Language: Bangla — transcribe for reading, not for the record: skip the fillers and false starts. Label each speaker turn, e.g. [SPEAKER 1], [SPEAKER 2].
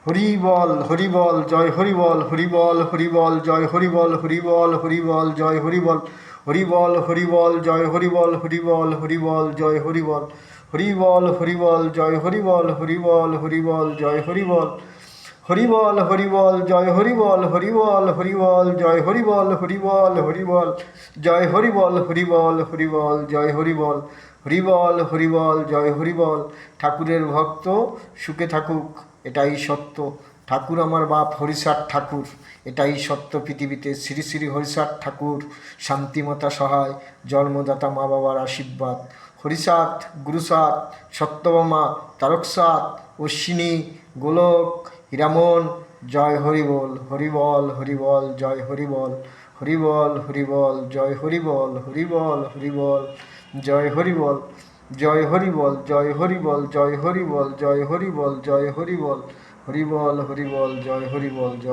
[SPEAKER 1] হরি বল হরি বল জয় হরি বল হরি বল হরি বল জয় হরি বল হরি বল হরি বল জয় হরি বল হরি বল হরি বল জয় হরি বল হরি বল হরি বল জয় হরি বল হরি বল হরি বল জয় হরি বল হরি বল হরি বল জয় হরি বল হরি বল হরি বল জয় হরি বল হরি বল হরি বল জয় হরি বল হরি বল হরি বল জয় হরি বল হরি বল হরি বল জয় হরি বল হরি বল হরি বল জয় হরি বল। ঠাকুরের ভক্ত সুখে থাকুক, এটাই সত্য। ঠাকুর আমার বাপ হরিষাট ঠাকুর, এটাই সত্য পৃথিবীতে। শ্রী শ্রী হরিষাট ঠাকুর শান্তিমাতা সহায়, জন্মদাতা মা বাবার আশীর্বাদ। হরিষাট, গুরুষাট, সত্যভামা, তারকসাত, অশ্বিনী, গোলক, হীরামন। জয় হরি বল হরি বল হরি বল জয় হরি বল হরি বল হরি বল জয় হরি বল হরি বল হরি বল জয় হরি বল জয় হরি বল জয় হরি বল জয় হরি বল জয় হরি বল জয় হরি বল হরি বল হরি বল জয় হরি বল জয়